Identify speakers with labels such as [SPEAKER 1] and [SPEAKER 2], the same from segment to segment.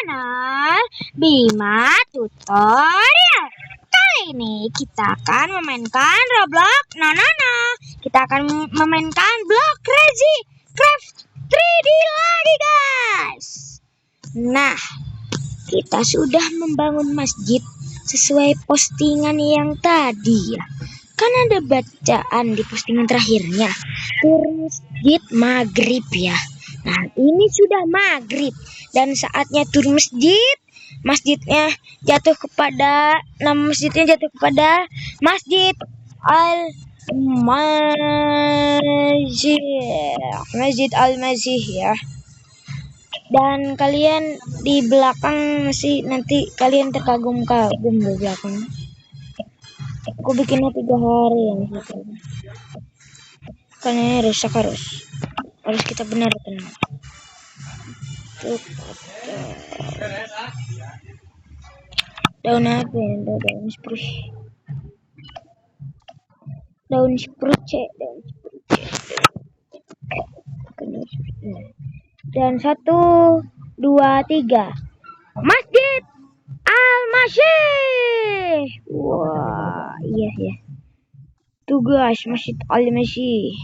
[SPEAKER 1] channel Bima Tutorial. Kali ini kita akan memainkan Roblox. Kita akan memainkan Block Crazy Craft 3D lagi, guys. Nah, kita sudah membangun masjid sesuai postingan yang tadi ya. Kan ada bacaan di postingan terakhirnya, tur masjid maghrib ya. Nah, ini sudah maghrib dan saatnya tur masjid. Nama masjidnya jatuh kepada Masjid Masjid Al-Masih ya. Dan kalian di belakang nanti kalian terkagum-kagum di belakang. Aku bikinnya 3 hari yang gitu. Karena harus kita benarkan. Daun apa ya? Daun spruce. Dan 1, 2, 3. Masjid Al-Masih. Wah, iya ya. Tuh guys, Masjid Al-Masih.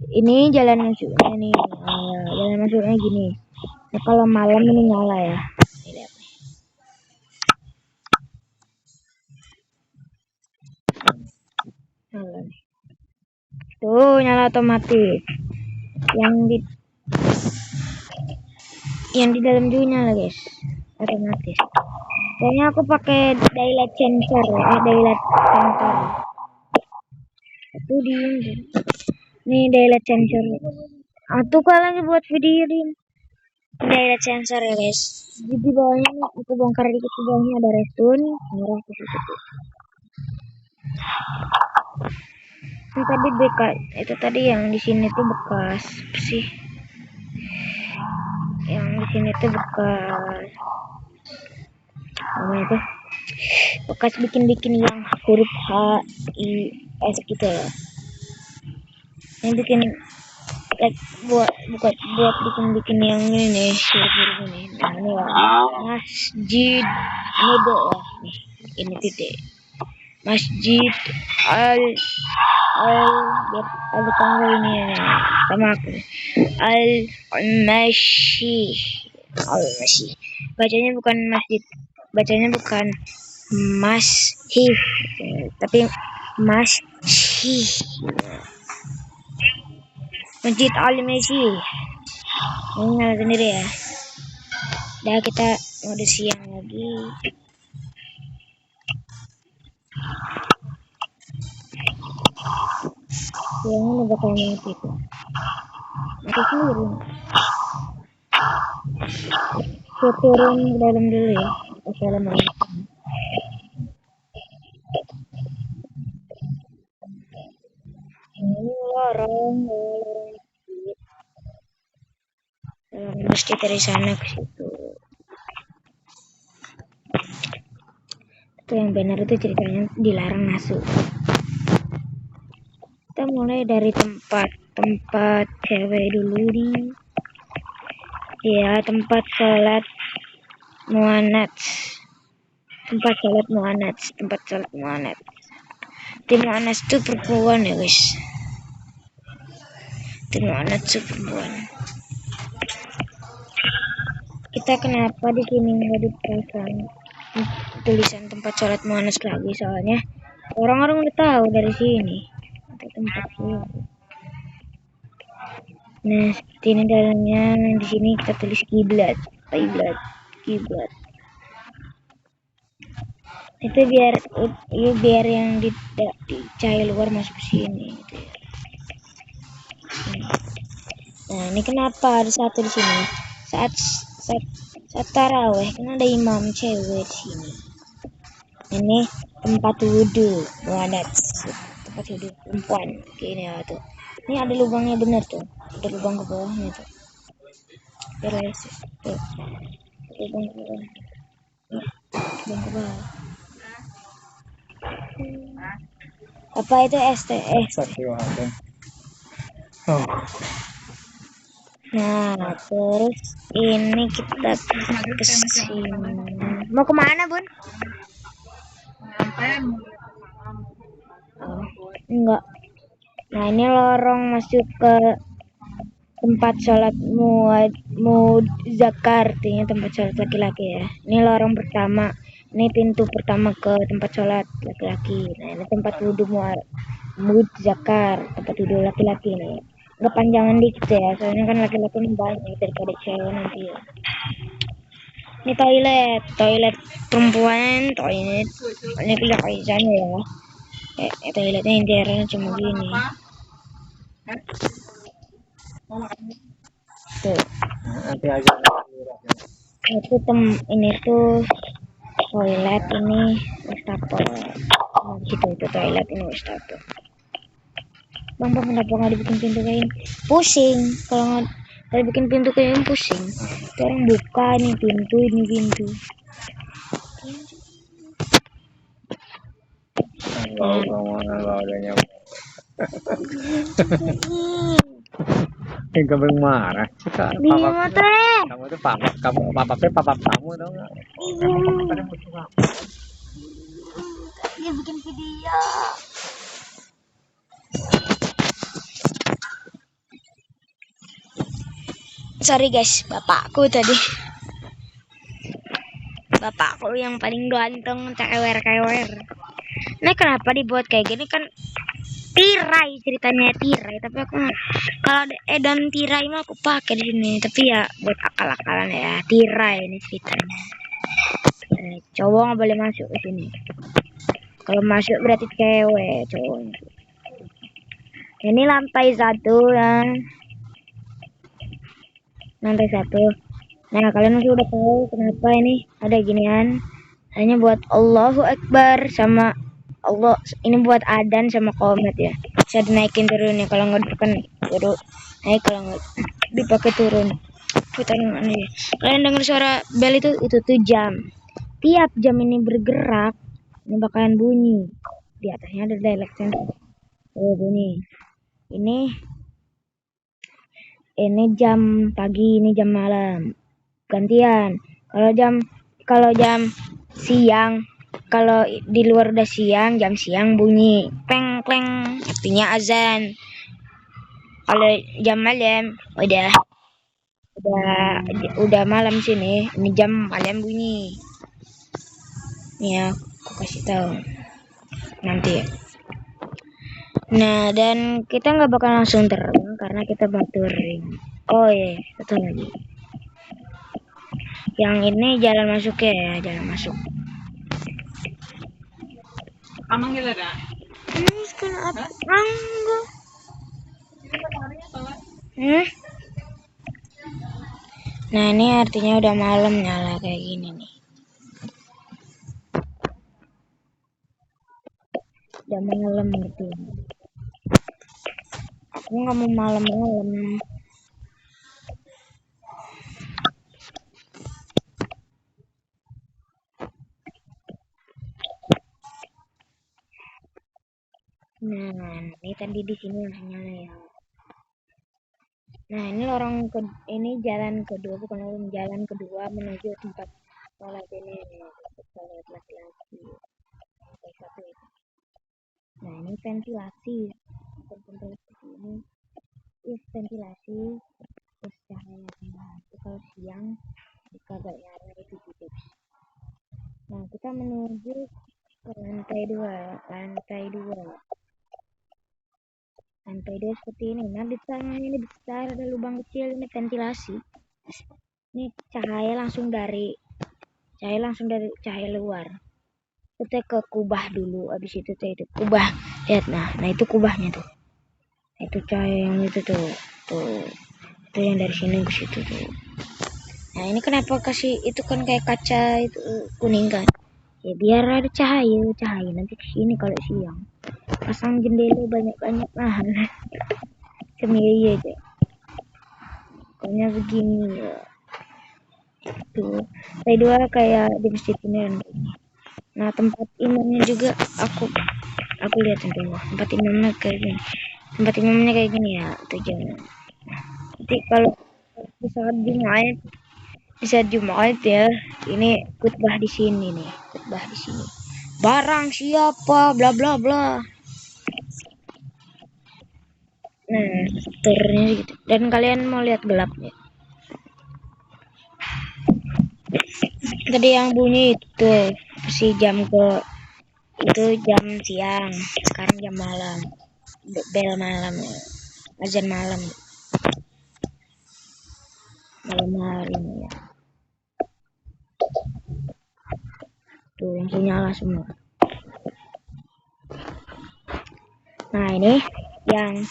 [SPEAKER 1] Ini jalan masuknya nih. Jalan masuknya gini. Nah, kalau malam ini nyala ya. Nyala nih. Tuh, nyala otomatis. Yang di dalam juga nyala, guys. Otomatis. Kayaknya aku pakai daylight sensor ya. Daylight sensor. Itu nih daylight sensor. Tuh kalian buat video ini. Daylight sensor ya, guys. Jadi bawahnya aku bongkar dikit, ke bawahnya ada redstone merah ke situ. Tadi bekas itu tadi yang di sini tuh bekas sih. Yang di sini tuh bekas namanya tuh bekas bikin yang huruf H I S gitu ya. Yang bikin buat bikin yang ini nih, huruf ini. Nah, ini ya. Masjid ini deh ya. Nih, ini titik. Masjid biar ada tanggal ini ya. Sama aku. Al-Masih. Bacanya bukan masjid. Bacanya bukan Masih, tapi Masih. Masjid Al-Masih. Ini nyala sendiri ya. Dah, kita mode siang lagi. Siangnya udah bakal mati tuh. Mati sendiri. Saya turun ke dalam dulu ya. Assalamualaikum. Ini lorong masjid dari sana ke situ. Itu yang benar itu ceritanya dilarang masuk. Kita mulai dari tempat cewek dulu nih. Ya, tempat sholat Mu'anats. Di Mu'anats itu perempuan ya, guys. Di Mu'anats itu perempuan. Kita kenapa di sini nggak dipasang tulisan tempat sholat Mu'anats lagi, soalnya orang-orang udah tahu dari sini tempat sholat. Nah, seperti ini dalamnya. Di sini kita tulis kiblat. Itu biar yang di cahaya luar masuk ke sini gitu ya. Nah, ini kenapa ada satu di sini? Saat taraweh kan ada imam cewek di sini. Ini tempat wudhu Mu'anats, tempat wudhu perempuan gini ya tuh. Ini ada lubangnya bener tuh. Ada lubang ke bawahnya tuh. Beres tuh. Lubang ke bawah. Lubang ke bawah. Apa itu STS? Nah, terus ini kita ke sini. Mau kemana, Bun? Oh, enggak. Nah, ini lorong masuk ke tempat sholat mudzakar, artinya tempat sholat laki-laki ya. Ini lorong pertama. Ini pintu pertama ke tempat sholat laki-laki. Nah, ini tempat wudhu mudzakar, tempat wudhu laki-laki nih. Nggak panjangan dikit ya, soalnya kan laki-laki ini banyak daripada cewek nanti ya. Ini toilet perempuan, toilet. Ini pilih kaisannya ya. Toiletnya interiornya cuma gini. Tuh.
[SPEAKER 2] Nanti aja.
[SPEAKER 1] Ini tuh toilet, ini wastafel. Nah, gitu itu toilet, ini wastafel. Bang, kenapa nggak dibikin pintu kayak ini? Pusing. Kalau bikin pintu kayak ini pusing. Sekarang buka nih pintu, ini pintu.
[SPEAKER 2] Kalau udah nyampe. Kamu marah.
[SPEAKER 1] Bima teh.
[SPEAKER 2] Kamu tuh papa kamu tau nggak?
[SPEAKER 1] Dia bikin video. Sorry guys, bapakku tadi. Bapakku yang paling ganteng, cewer. Nah, kenapa dibuat kayak gini kan tirai, ceritanya tirai, tapi aku kalau ada edan tirai mah aku pakai di sini, tapi ya buat akal-akalan ya. Tirai ini ceritanya. Tirai. Cowok nggak boleh masuk ke sini. Kalau masuk berarti cewek, cowoknya. Ini lantai 1 ya. Lantai 1. Nah, kalian sudah tahu kenapa ini ada ginian. Hanya buat Allahu Akbar sama Allah. Ini buat adan sama qomat ya. Bisa dinaikin turun ya, kalau nggak kan baru naik, kalau nggak dipakai turun. Putaran ini. Kalian dengar suara bel itu tuh jam. Tiap jam ini bergerak, ini bakalan bunyi. Di atasnya ada dialek sensor. Oh, bunyi. Ini jam pagi, ini jam malam. Gantian. Kalau jam siang, kalau di luar udah siang, jam siang bunyi kleng kleng, artinya azan. Kalau jam malam udah malam sini, ini jam malam bunyi. Nih ya, aku kasih tahu nanti. Nah, dan kita nggak bakal langsung terbang karena kita baturing. Oh iya, satu lagi. Yang ini jalan masuk ya, jalan masuk.
[SPEAKER 2] Amang gila dah.
[SPEAKER 1] Ini kenapa? Anggo. Nah, ini artinya udah malam nyala kayak gini nih. Udah malam gitu. Aku nggak mau malam-malam. Nah, ini tadi di sini hanya ya. Nah, ini ini jalan kedua, bukan jalan kedua menuju tempat sholat ini, tempat sholat laki-laki. Satu itu. Nah, ini ventilasi. Ventilasi ini ventilasi terus cahaya. Itu kalau siang kagak nyala itu gitu. Nah, kita menuju ke lantai 2. Lantai 2 seperti ini. Nah, di tengah ini besar ada lubang kecil, ini ventilasi. Ini cahaya langsung dari cahaya luar. Kita ke kubah dulu, habis itu itu kubah. Lihat, nah itu kubahnya tuh. Itu cahaya yang itu tuh. Itu yang dari sini ke situ tuh. Nah, ini kenapa kasih itu kan kayak kaca itu kuning kan? Ya biar ada cahaya nanti ke sini kalau siang. Pasang jendela banyak-banyak mahal. Sendiri aja. Pokoknya begini ya. Tuh. Saya dua kayak di masjid ini. Nah, tempat imamnya juga aku lihat tuh. Tempat imamnya kayak gini ya, tujuan. Nanti kalau di saat Jumat, ya, ini khutbah di sini nih, khutbah di sini. Barang siapa bla bla bla. Nah, strukturnya gitu. Dan kalian mau lihat gelapnya. Tadi yang bunyi itu si jam ke itu jam siang, sekarang jam malam. Bel malam, azan malam, malam hari ya. Tuh langsung nyala semua. Nah ini yang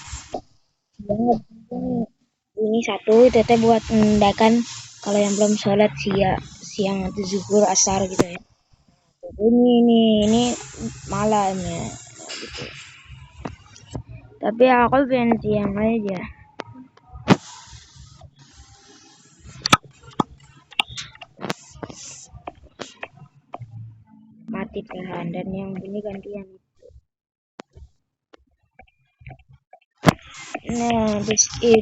[SPEAKER 1] ini satu itu teh buat menandakan kalau yang belum sholat siang atau zuhur asar gitu ya. Ini malam ya gitu. Tapi aku pengen siang aja. Mati pelan dan yang bunyi gantian. Nah, this itu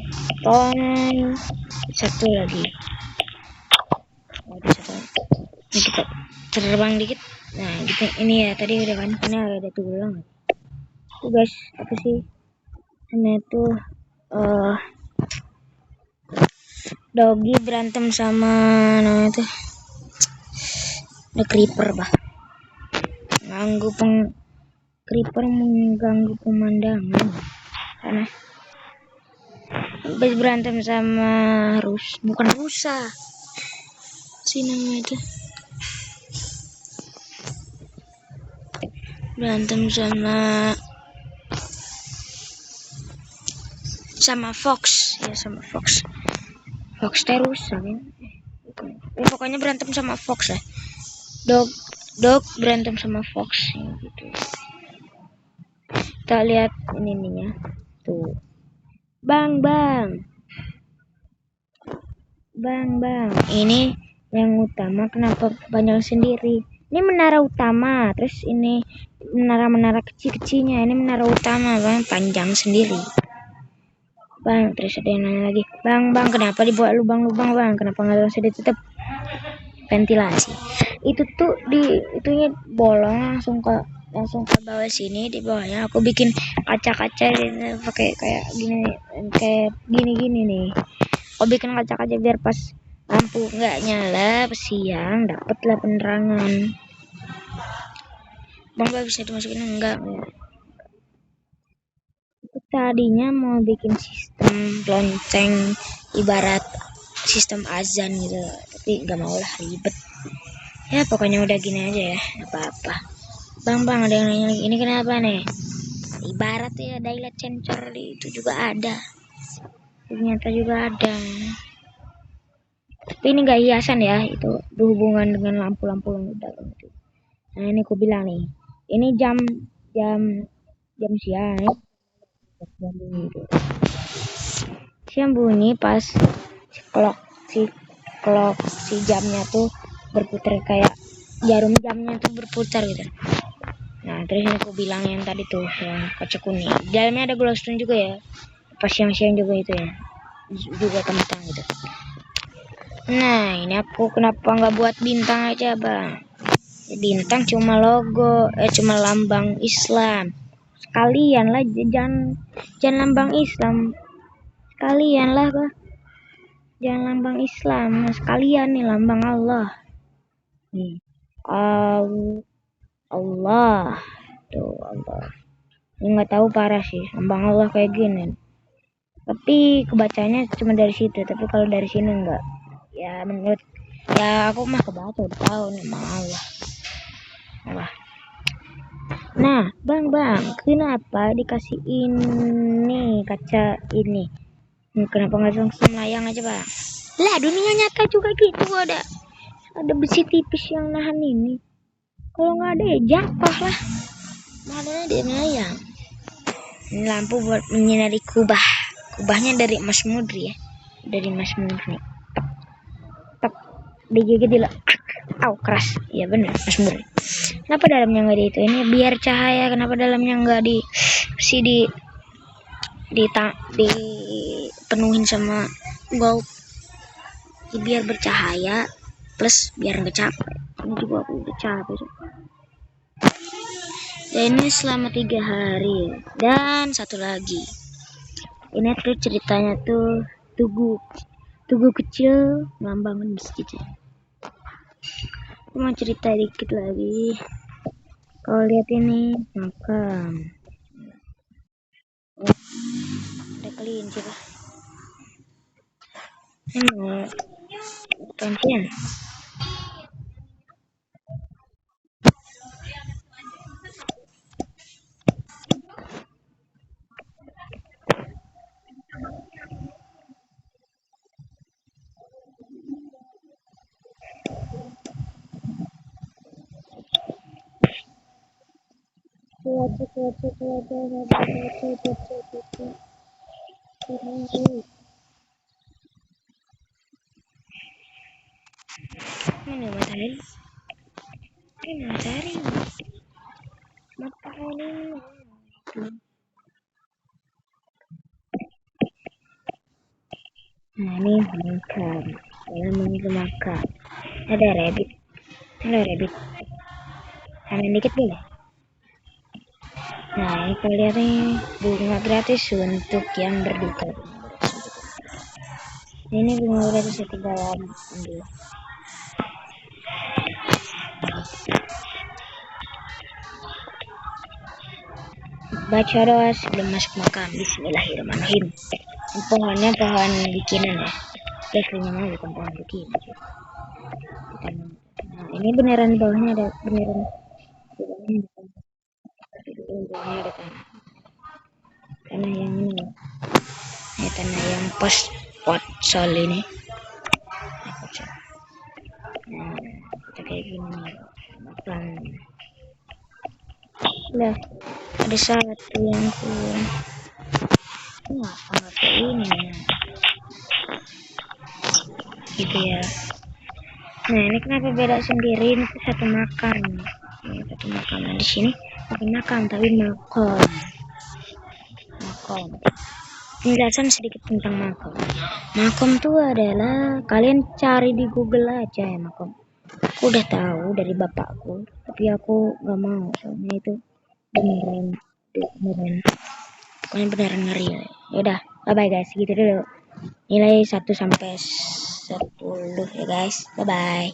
[SPEAKER 1] satu lagi. Ini kita terbang dikit. Nah, gitu ini ya tadi udah kan karena ada tulang. Tuh guys, apa sih? Ini tuh Doggy berantem sama namanya tuh The Creeper bah. Creeper mengganggu pemandangan. Karena habis berantem sama bukan rusa. Si namanya itu. Berantem sama Fox ya, sama Fox terus kan pokoknya berantem sama Fox ya. Dog berantem sama Fox ya, gitu. Kita lihat ininya tuh bang ini yang utama kenapa banyak sendiri. Ini menara utama, terus ini menara kecil-kecilnya. Ini menara utama bang, panjang sendiri bang. Terus ada yang nanya lagi, bang kenapa dibuat lubang-lubang bang, kenapa nggak langsung ditutup ventilasi. Itu tuh itunya bolong langsung ke bawah sini. Di bawahnya aku bikin kaca-kaca pakai kayak gini nih. Aku bikin kaca-kaca biar pas lampu nggak nyala siang dapatlah penerangan. Bang bisa dimasukin enggak? Tadinya mau bikin sistem lonceng ibarat sistem azan gitu, tapi nggak mau lah, ribet ya. Pokoknya udah gini aja ya, nggak apa-apa. Bang ada yang nanya lagi, ini kenapa nih? Ibarat ya daylight sensor itu juga ada, ternyata juga ada. Tapi ini nggak hiasan ya, itu berhubungan dengan lampu-lampu yang udah gitu. Nah ini aku bilang nih, ini jam siang. Siang bunyi pas si jamnya tuh berputar kayak jarum jamnya tuh berputar gitu. Nah terus ini aku bilang yang tadi tuh yang kaca kuning, dalamnya ada glowstone juga ya, pas siang-siang juga itu ya, juga kentang gitu. Nah ini aku kenapa nggak buat bintang aja bang? Bintang cuma logo, cuma lambang Islam. Sekalian lah, jangan lambang Islam. Sekalian lah bah. Jangan lambang Islam, sekalian nih lambang Allah. Nih, Allah. Tuh Allah. Ini nggak tahu parah sih lambang Allah kayak gini. Tapi kebacanya cuma dari situ. Tapi kalau dari sini enggak. Ya menurut ya aku mah kebaca udah tahu nih lambang Allah. Wah. Nah, bang, kenapa dikasih ini kaca ini? Kenapa nggak langsung layang aja bang? Lah dunia nyata juga gitu, ada besi tipis yang nahan ini. Kalau nggak ada ya jatuh lah. Mana dia melayang? Ini lampu buat menyinari kubahnya dari emas murni ya, dari emas murni. Tek digigit dulu. Keras. Ya benar, emas murni. Kenapa dalamnya nggak di itu? Ini biar cahaya. Kenapa dalamnya nggak dipenuhin sama gold? biar bercahaya plus biar nggak capek. Ini juga aku udah capek. Dan ini selama 3 hari. Dan satu lagi. Ini tuh ceritanya tuh Tugu kecil ngambangan masjid. Aku mau cerita dikit lagi. Kalau lihat ini makam. Ada kelinci lah. Ini mau gantian. Ini matahari. Ini matahari. Matahari. Nah ini makan. Namanya makan. Ada rabbit. Halo rabbit. Kanan dikit boleh. Nah ini kalian lihat nih bunga gratis untuk yang berduka. Ini bunga gratis yang dalam ambil. Baca doa sebelum masuk makam. Bismillahirrahmanirrahim. Pohonnya pohon bikinan ya. Biasanya mah bukan pohon bikinan. Nah, ini beneran bawahnya ada beneran. Bawahnya ada tanah. Tanah yang ini. Ya, tanah yang pas pot sol ini. Nah, kita kayak gini nih. Makan. Lah, ada satu yang kurang. Apa ini ya? Gitu ya. Nah ini kenapa beda sendiri? Ini tuh satu makam. Ini satu makam. Nah di sini bukan makam tapi makom. Makom. Penjelasan sedikit tentang makom. Makom tuh adalah kalian cari di Google aja ya makom. Aku udah tahu dari bapakku, tapi aku nggak mau soalnya itu beneran pokoknya beneran ngeri ya. Yaudah, bye bye guys, gitu dulu. Nilai 1 sampai 10 ya guys. Bye bye.